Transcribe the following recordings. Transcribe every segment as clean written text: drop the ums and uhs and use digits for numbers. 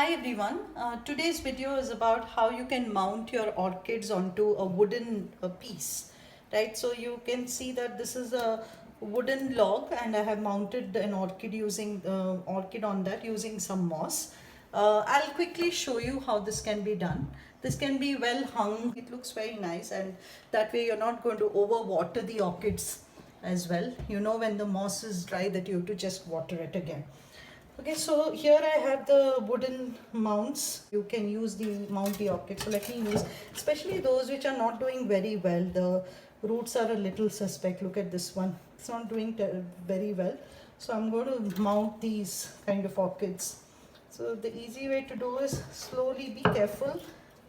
Hi everyone, today's video is about how you can mount your orchids onto a wooden piece, right? So you can see that this is a wooden log and I have mounted an orchid using orchid on that using some moss. I'll quickly show you how this can be done. This can be well hung, it looks very nice, and that way you're not going to overwater the orchids as well. You know when the moss is dry that you have to just water it again. Okay, so here I have the wooden mounts. You can use the mount the orchid. So let me use, especially those which are not doing very well. The roots are a little suspect. Look at this one. It's not doing very well. So I'm going to mount these kind of orchids. So the easy way to do is slowly be careful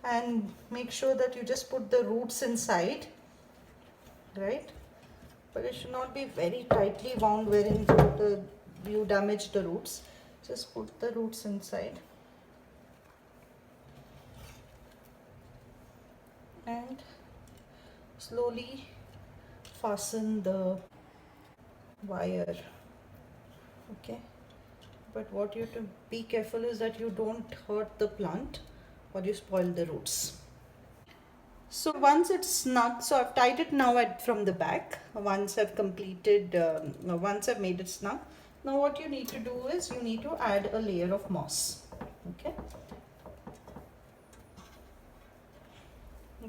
and make sure that you just put the roots inside, right? But it should not be very tightly wound wherein you damage the roots. Just put the roots inside and slowly fasten the wire. Okay, but what you have to be careful is that you don't hurt the plant or you spoil the roots. So once it's snug, so I've tied it now from the back. Once I've completed, once I've made it snug, now what you need to do is you need to add a layer of moss. Okay,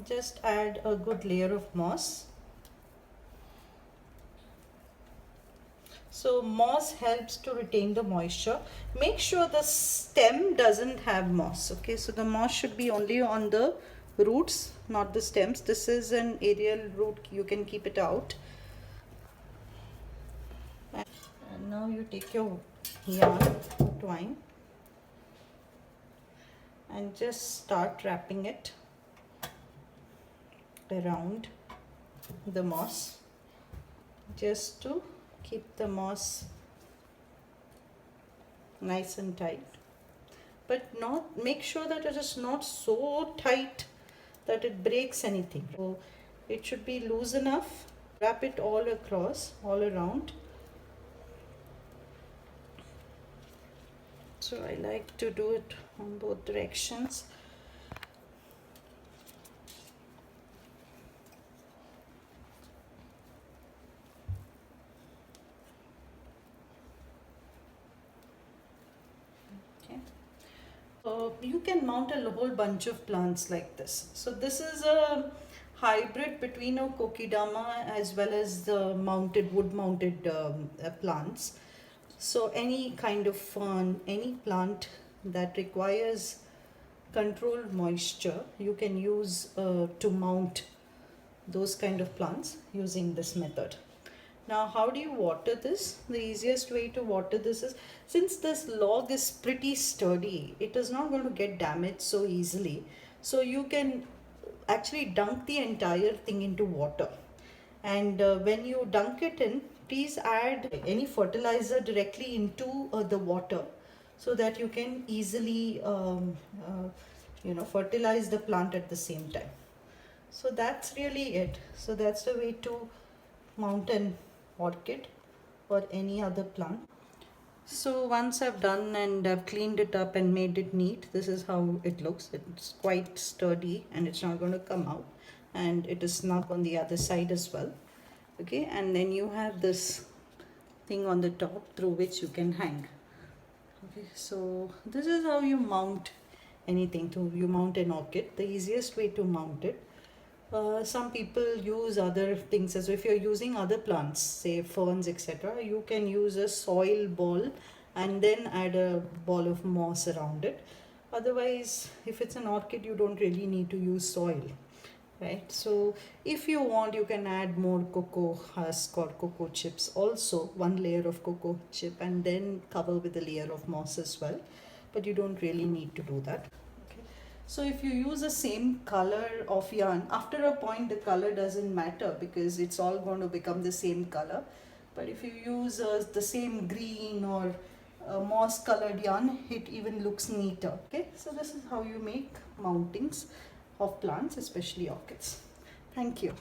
just add a good layer of moss. So moss helps to retain the moisture. Make sure the stem doesn't have moss. Okay, so the moss should be only on the roots, not the stems. This is an aerial root, you can keep it out. And now you take your yarn, twine, and just start wrapping it around the moss, just to keep the moss nice and tight, but not, make sure that it is not so tight that it breaks anything. So it should be loose enough. Wrap it all across, all around. So I like to do it on both directions. Okay. You can mount a whole bunch of plants like this. So this is a hybrid between a Kokedama as well as the wood mounted plants. So any kind of fern, any plant that requires controlled moisture, you can use to mount those kind of plants using this method. Now, how do you water this? The easiest way to water this is, since this log is pretty sturdy, it is not going to get damaged so easily. So you can actually dunk the entire thing into water. And when you dunk it in, please add any fertilizer directly into the water so that you can easily fertilize the plant at the same time. So that's really it. So that's the way to mount an orchid or any other plant. So once I've done and I've cleaned it up and made it neat, this is how it looks. It's quite sturdy and it's not going to come out, and it is snug on the other side as well. Okay, and then you have this thing on the top through which you can hang. Okay, so this is how you mount anything. You mount an orchid, the easiest way to mount it. Some people use other things, as if you're using other plants, say ferns, etc. You can use a soil ball and then add a ball of moss around it. Otherwise, if it's an orchid, you don't really need to use soil, right? So if you want, you can add more cocoa husk or cocoa chips, also one layer of cocoa chip, and then cover with a layer of moss as well, but you don't really need to do that. So if you use the same color of yarn, after a point the color doesn't matter because it's all going to become the same color. But if you use the same green or moss colored yarn, it even looks neater. Okay, so this is how you make mountings of plants, especially orchids. Thank you.